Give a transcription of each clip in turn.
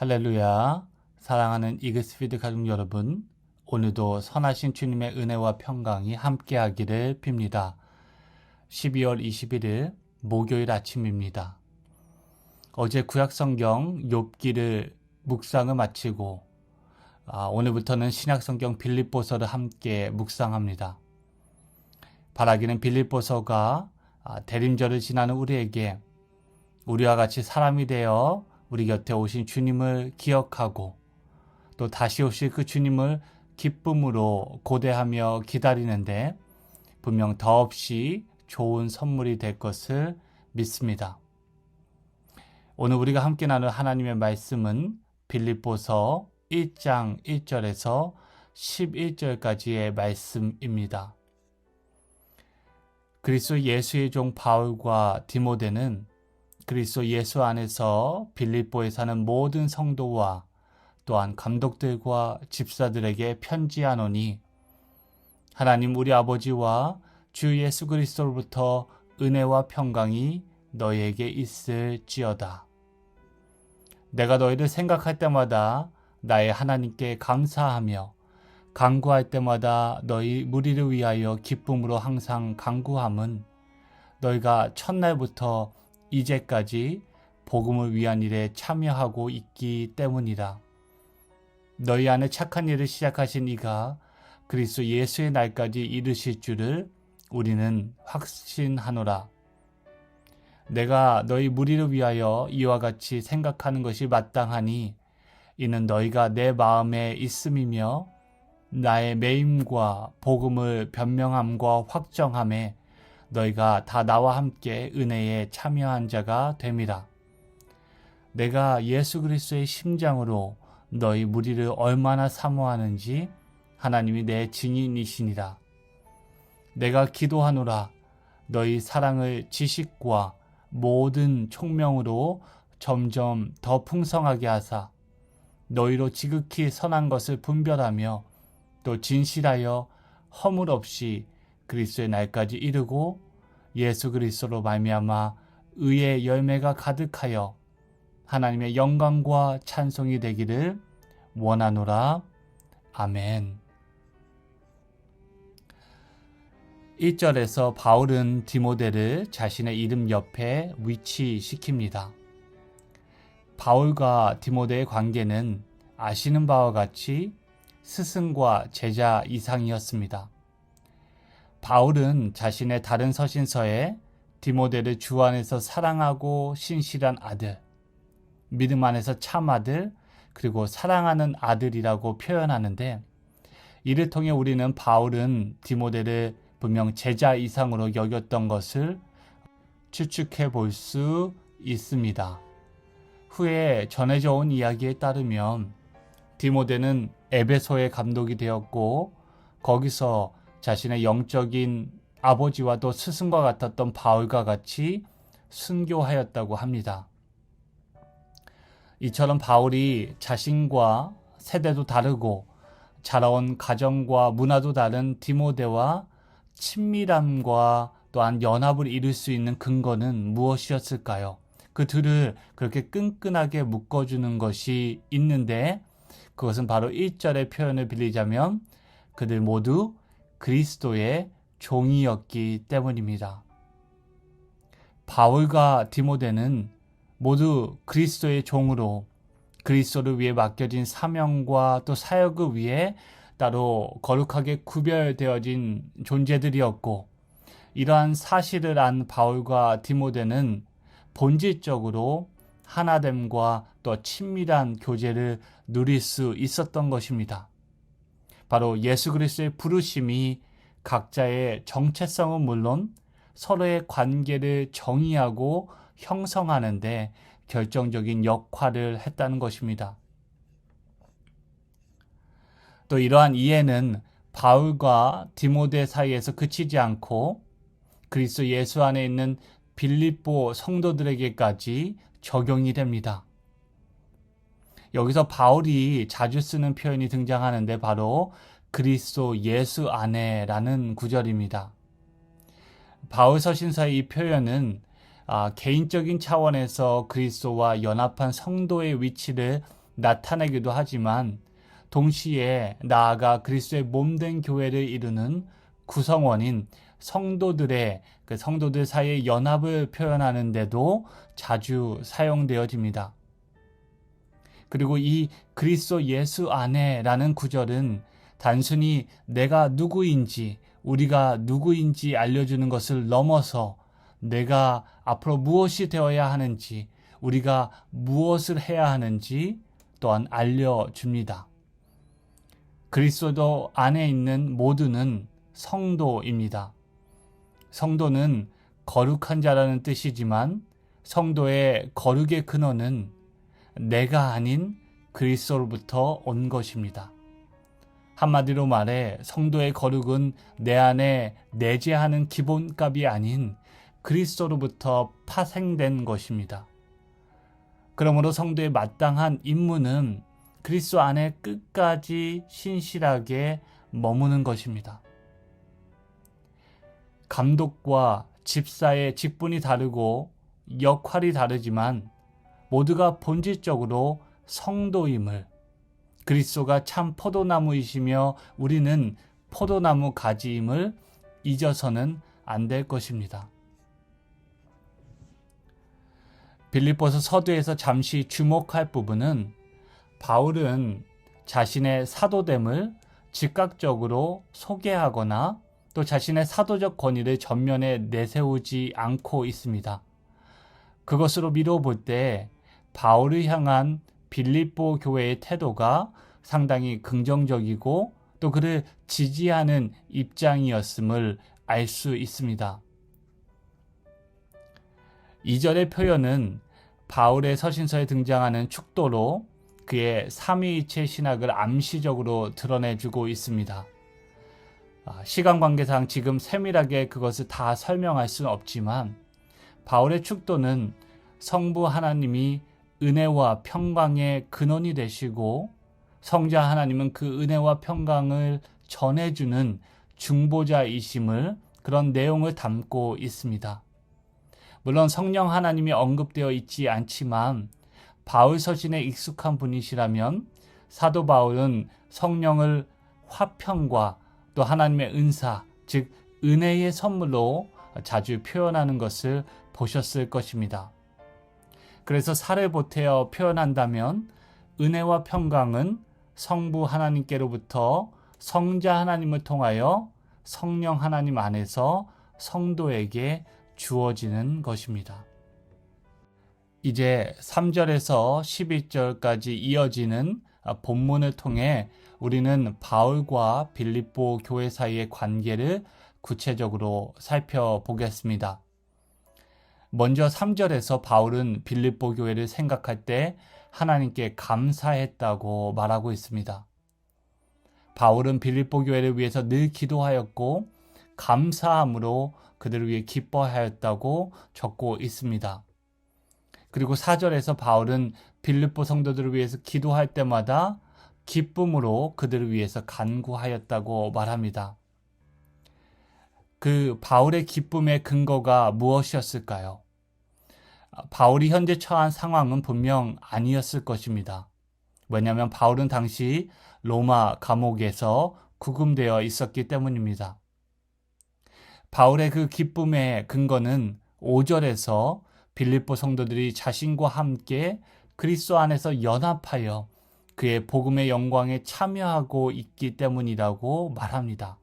할렐루야. 사랑하는 이글스피드 가족 여러분, 오늘도 선하신 주님의 은혜와 평강이 함께하기를 빕니다. 12월 21일 목요일 아침입니다. 어제 구약성경 욥기를 묵상을 마치고 오늘부터는 신약성경 빌립보서를 함께 묵상합니다. 바라기는 빌립보서가 대림절을 지나는 우리에게 우리와 같이 사람이 되어 우리 곁에 오신 주님을 기억하고 또 다시 오실 그 주님을 기쁨으로 고대하며 기다리는데 분명 더없이 좋은 선물이 될 것을 믿습니다. 오늘 우리가 함께 나눌 하나님의 말씀은 빌립보서 1장 1절에서 11절까지의 말씀입니다. 그리스도 예수의 종 바울과 디모데는 그리스도 예수 안에서 빌립보에 사는 모든 성도와 또한 감독들과 집사들에게 편지하노니 하나님 우리 아버지와 주 예수 그리스도로부터 은혜와 평강이 너희에게 있을지어다. 내가 너희를 생각할 때마다 나의 하나님께 감사하며 간구할 때마다 너희 무리를 위하여 기쁨으로 항상 간구함은 너희가 첫날부터 이제까지 복음을 위한 일에 참여하고 있기 때문이다. 너희 안에 착한 일을 시작하신 이가 그리스도 예수의 날까지 이르실 줄을 우리는 확신하노라. 내가 너희 무리를 위하여 이와 같이 생각하는 것이 마땅하니 이는 너희가 내 마음에 있음이며 나의 매임과 복음을 변명함과 확정함에 너희가 다 나와 함께 은혜에 참여한 자가 됨이라. 내가 예수 그리스도의 심장으로 너희 무리를 얼마나 사모하는지 하나님이 내 증인이시니라. 내가 기도하노라. 너희 사랑을 지식과 모든 총명으로 점점 더 풍성하게 하사 너희로 지극히 선한 것을 분별하며 또 진실하여 허물 없이 그리스도의 날까지 이르고 예수 그리스도로 말미암아 의의 열매가 가득하여 하나님의 영광과 찬송이 되기를 원하노라. 아멘. 1절에서 바울은 디모데를 자신의 이름 옆에 위치시킵니다. 바울과 디모데의 관계는 아시는 바와 같이 스승과 제자 이상이었습니다. 바울은 자신의 다른 서신서에 디모데를 주 안에서 사랑하고 신실한 아들, 믿음 안에서 참 아들, 그리고 사랑하는 아들이라고 표현하는데 이를 통해 우리는 바울은 디모데를 분명 제자 이상으로 여겼던 것을 추측해 볼 수 있습니다. 후에 전해져 온 이야기에 따르면 디모데는 에베소의 감독이 되었고 거기서 자신의 영적인 아버지와 또 스승과 같았던 바울과 같이 순교하였다고 합니다. 이처럼 바울이 자신과 세대도 다르고 자라온 가정과 문화도 다른 디모데와 친밀함과 또한 연합을 이룰 수 있는 근거는 무엇이었을까요? 그 둘을 그렇게 끈끈하게 묶어주는 것이 있는데 그것은 바로 1절의 표현을 빌리자면 그들 모두 그리스도의 종이었기 때문입니다. 바울과 디모데는 모두 그리스도의 종으로 그리스도를 위해 맡겨진 사명과 또 사역을 위해 따로 거룩하게 구별되어진 존재들이었고 이러한 사실을 안 바울과 디모데는 본질적으로 하나됨과 또 친밀한 교제를 누릴 수 있었던 것입니다. 바로 예수 그리스도의 부르심이 각자의 정체성은 물론 서로의 관계를 정의하고 형성하는데 결정적인 역할을 했다는 것입니다. 또 이러한 이해는 바울과 디모데 사이에서 그치지 않고 그리스도 예수 안에 있는 빌립보 성도들에게까지 적용이 됩니다. 여기서 바울이 자주 쓰는 표현이 등장하는데 바로 그리스도 예수 안에라는 구절입니다. 바울 서신서의 이 표현은 개인적인 차원에서 그리스도와 연합한 성도의 위치를 나타내기도 하지만 동시에 나아가 그리스도의 몸된 교회를 이루는 구성원인 성도들의 그 성도들 사이의 연합을 표현하는데도 자주 사용되어집니다. 그리고 이 그리스도 예수 안에라는 구절은 단순히 내가 누구인지, 우리가 누구인지 알려주는 것을 넘어서 내가 앞으로 무엇이 되어야 하는지, 우리가 무엇을 해야 하는지 또한 알려줍니다. 그리스도 안에 있는 모두는 성도입니다. 성도는 거룩한 자라는 뜻이지만 성도의 거룩의 근원은 내가 아닌 그리스도로부터 온 것입니다. 한마디로 말해 성도의 거룩은 내 안에 내재하는 기본값이 아닌 그리스도로부터 파생된 것입니다. 그러므로 성도의 마땅한 임무는 그리스도 안에 끝까지 신실하게 머무는 것입니다. 감독과 집사의 직분이 다르고 역할이 다르지만 모두가 본질적으로 성도임을, 그리스도가 참 포도나무이시며 우리는 포도나무 가지임을 잊어서는 안 될 것입니다. 빌립보서 서두에서 잠시 주목할 부분은 바울은 자신의 사도됨을 즉각적으로 소개하거나 또 자신의 사도적 권위를 전면에 내세우지 않고 있습니다. 그것으로 미뤄볼 때 바울을 향한 빌립보 교회의 태도가 상당히 긍정적이고 또 그를 지지하는 입장이었음을 알 수 있습니다. 2절의 표현은 바울의 서신서에 등장하는 축도로 그의 삼위일체 신학을 암시적으로 드러내주고 있습니다. 시간 관계상 지금 세밀하게 그것을 다 설명할 수는 없지만 바울의 축도는 성부 하나님이 은혜와 평강의 근원이 되시고 성자 하나님은 그 은혜와 평강을 전해주는 중보자이심을, 그런 내용을 담고 있습니다. 물론 성령 하나님이 언급되어 있지 않지만 바울 서신에 익숙한 분이시라면 사도 바울은 성령을 화평과 또 하나님의 은사, 즉 은혜의 선물로 자주 표현하는 것을 보셨을 것입니다. 그래서 살을 보태어 표현한다면 은혜와 평강은 성부 하나님께로부터 성자 하나님을 통하여 성령 하나님 안에서 성도에게 주어지는 것입니다. 이제 3절에서 11절까지 이어지는 본문을 통해 우리는 바울과 빌립보 교회 사이의 관계를 구체적으로 살펴보겠습니다. 먼저 3절에서 바울은 빌립보 교회를 생각할 때 하나님께 감사했다고 말하고 있습니다. 바울은 빌립보 교회를 위해서 늘 기도하였고 감사함으로 그들을 위해 기뻐하였다고 적고 있습니다. 그리고 4절에서 바울은 빌립보 성도들을 위해서 기도할 때마다 기쁨으로 그들을 위해서 간구하였다고 말합니다. 그 바울의 기쁨의 근거가 무엇이었을까요? 바울이 현재 처한 상황은 분명 아니었을 것입니다. 왜냐하면 바울은 당시 로마 감옥에서 구금되어 있었기 때문입니다. 바울의 그 기쁨의 근거는 5절에서 빌립보 성도들이 자신과 함께 그리스도 안에서 연합하여 그의 복음의 영광에 참여하고 있기 때문이라고 말합니다.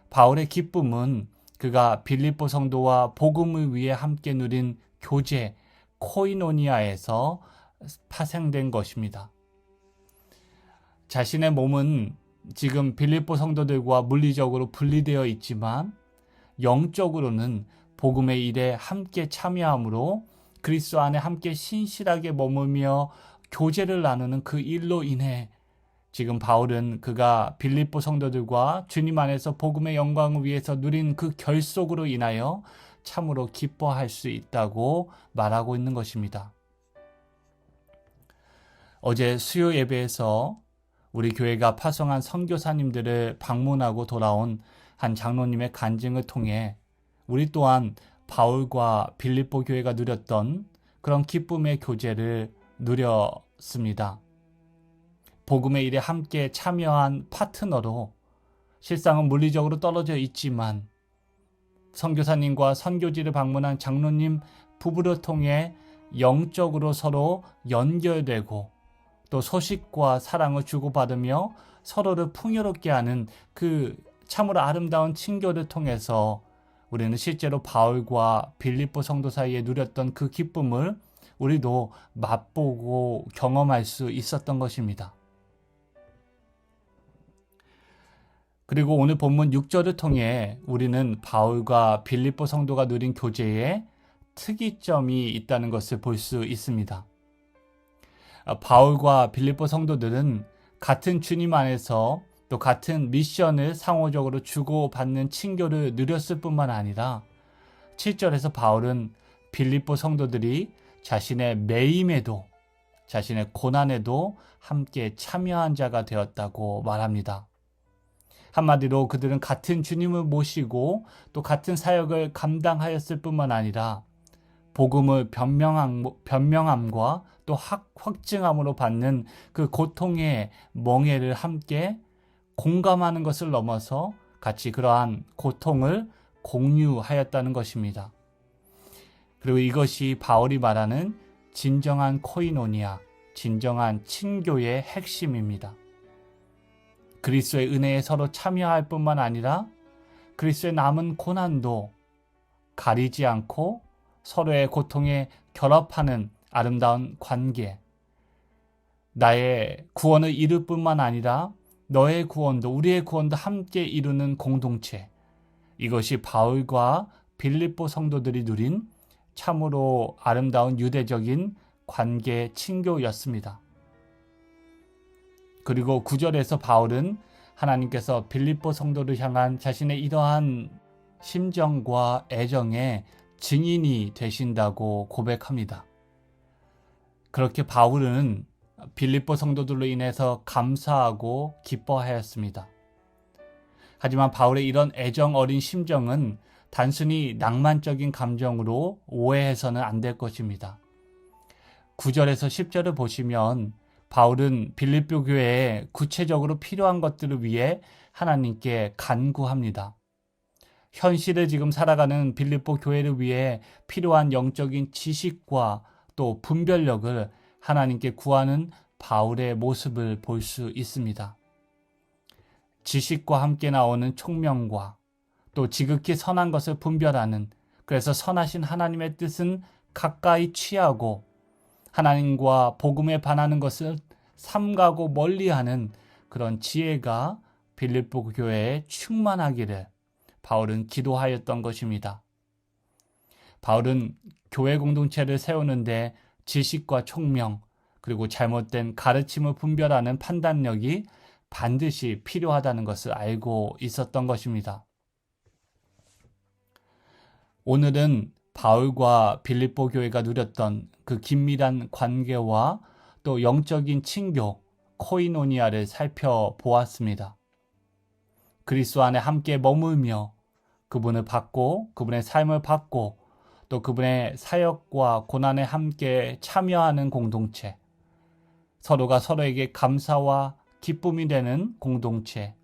바울의 기쁨은 그가 빌립보 성도와 복음을 위해 함께 누린 교제, 코이노니아에서 파생된 것입니다. 자신의 몸은 지금 빌립보 성도들과 물리적으로 분리되어 있지만 영적으로는 복음의 일에 함께 참여함으로 그리스도 안에 함께 신실하게 머물며 교제를 나누는 그 일로 인해 지금 바울은 그가 빌립보 성도들과 주님 안에서 복음의 영광을 위해서 누린 그 결속으로 인하여 참으로 기뻐할 수 있다고 말하고 있는 것입니다. 어제 수요 예배에서 우리 교회가 파송한 선교사님들을 방문하고 돌아온 한 장로님의 간증을 통해 우리 또한 바울과 빌립보 교회가 누렸던 그런 기쁨의 교제를 누렸습니다. 복음의 일에 함께 참여한 파트너로 실상은 물리적으로 떨어져 있지만 선교사님과 선교지를 방문한 장로님 부부를 통해 영적으로 서로 연결되고 또 소식과 사랑을 주고받으며 서로를 풍요롭게 하는 그 참으로 아름다운 친교를 통해서 우리는 실제로 바울과 빌립보 성도 사이에 누렸던 그 기쁨을 우리도 맛보고 경험할 수 있었던 것입니다. 그리고 오늘 본문 6절을 통해 우리는 바울과 빌립보 성도가 누린 교제에 특이점이 있다는 것을 볼 수 있습니다. 바울과 빌립보 성도들은 같은 주님 안에서 또 같은 미션을 상호적으로 주고받는 친교를 누렸을 뿐만 아니라 7절에서 바울은 빌립보 성도들이 자신의 매임에도 자신의 고난에도 함께 참여한 자가 되었다고 말합니다. 한마디로 그들은 같은 주님을 모시고 또 같은 사역을 감당하였을 뿐만 아니라 복음을 변명함과 또 확증함으로 받는 그 고통의 멍에를 함께 공감하는 것을 넘어서 같이 그러한 고통을 공유하였다는 것입니다. 그리고 이것이 바울이 말하는 진정한 코이노니아, 진정한 친교의 핵심입니다. 그리스도의 은혜에 서로 참여할 뿐만 아니라 그리스도의 남은 고난도 가리지 않고 서로의 고통에 결합하는 아름다운 관계, 나의 구원을 이룰 뿐만 아니라 너의 구원도 우리의 구원도 함께 이루는 공동체, 이것이 바울과 빌립보 성도들이 누린 참으로 아름다운 유대적인 관계 친교였습니다. 그리고 9절에서 바울은 하나님께서 빌립보 성도를 향한 자신의 이러한 심정과 애정의 증인이 되신다고 고백합니다. 그렇게 바울은 빌립보 성도들로 인해서 감사하고 기뻐하였습니다. 하지만 바울의 이런 애정 어린 심정은 단순히 낭만적인 감정으로 오해해서는 안 될 것입니다. 9절에서 10절을 보시면 바울은 빌립보 교회에 구체적으로 필요한 것들을 위해 하나님께 간구합니다. 현실을 지금 살아가는 빌립보 교회를 위해 필요한 영적인 지식과 또 분별력을 하나님께 구하는 바울의 모습을 볼 수 있습니다. 지식과 함께 나오는 총명과 또 지극히 선한 것을 분별하는, 그래서 선하신 하나님의 뜻은 가까이 취하고 하나님과 복음에 반하는 것을 삼가고 멀리하는 그런 지혜가 빌립보 교회에 충만하기를 바울은 기도하였던 것입니다. 바울은 교회 공동체를 세우는데 지식과 총명, 그리고 잘못된 가르침을 분별하는 판단력이 반드시 필요하다는 것을 알고 있었던 것입니다. 오늘은 바울과 빌립보 교회가 누렸던 그 긴밀한 관계와 또 영적인 친교, 코이노니아를 살펴보았습니다. 그리스도 안에 함께 머물며 그분을 받고 그분의 삶을 받고 또 그분의 사역과 고난에 함께 참여하는 공동체, 서로가 서로에게 감사와 기쁨이 되는 공동체,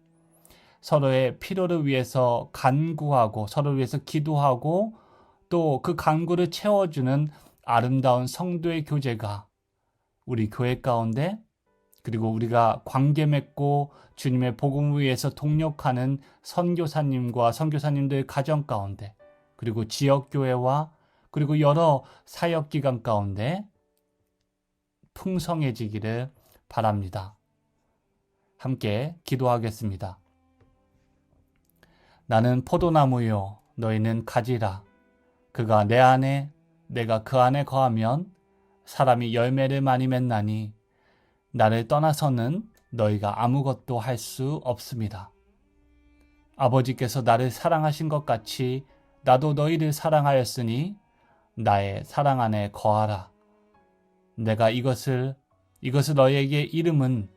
서로의 필요를 위해서 간구하고 서로를 위해서 기도하고 또 그 간구를 채워주는 아름다운 성도의 교제가 우리 교회 가운데, 그리고 우리가 관계 맺고 주님의 복음을 위해서 동력하는 선교사님과 선교사님들의 가정 가운데, 그리고 지역교회와 그리고 여러 사역기관 가운데 풍성해지기를 바랍니다. 함께 기도하겠습니다. 나는 포도나무요, 너희는 가지라. 그가 내 안에, 내가 그 안에 거하면 사람이 열매를 많이 맺나니 나를 떠나서는 너희가 아무것도 할 수 없습니다. 아버지께서 나를 사랑하신 것 같이 나도 너희를 사랑하였으니 나의 사랑 안에 거하라. 내가 이것을 너희에게 이름은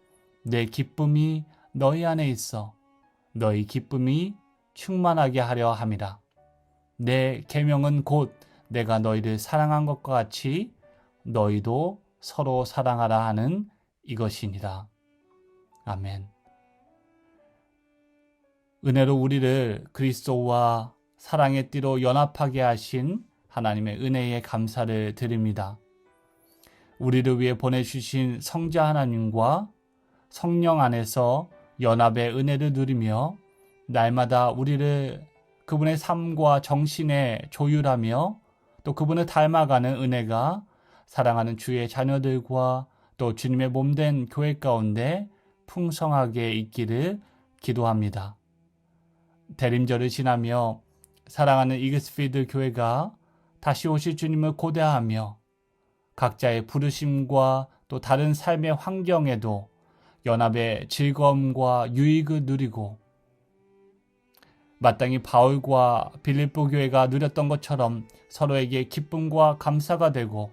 내 기쁨이 너희 안에 있어 너희 기쁨이 충만하게 하려 함이라. 내 계명은 곧 내가 너희를 사랑한 것과 같이 너희도 서로 사랑하라 하는 이것이니라. 아멘. 은혜로 우리를 그리스도와 사랑의 띠로 연합하게 하신 하나님의 은혜에 감사를 드립니다. 우리를 위해 보내주신 성자 하나님과 성령 안에서 연합의 은혜를 누리며 날마다 우리를 그분의 삶과 정신에 조율하며 또 그분을 닮아가는 은혜가 사랑하는 주의 자녀들과 또 주님의 몸된 교회 가운데 풍성하게 있기를 기도합니다. 대림절을 지나며 사랑하는 이글스필드 교회가 다시 오실 주님을 고대하며 각자의 부르심과 또 다른 삶의 환경에도 연합의 즐거움과 유익을 누리고 마땅히 바울과 빌립보 교회가 누렸던 것처럼 서로에게 기쁨과 감사가 되고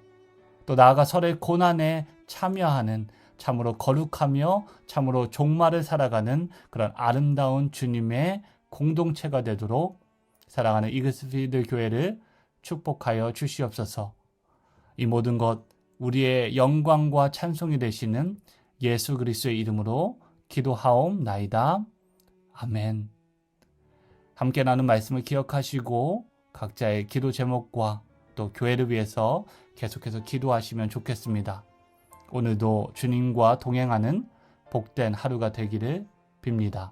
또 나아가 서로의 고난에 참여하는 참으로 거룩하며 참으로 종말을 살아가는 그런 아름다운 주님의 공동체가 되도록 사랑하는 이글스필드 교회를 축복하여 주시옵소서. 이 모든 것 우리의 영광과 찬송이 되시는 예수 그리스도의 이름으로 기도하옵나이다. 아멘. 함께 나눈 말씀을 기억하시고 각자의 기도 제목과 또 교회를 위해서 계속해서 기도하시면 좋겠습니다. 오늘도 주님과 동행하는 복된 하루가 되기를 빕니다.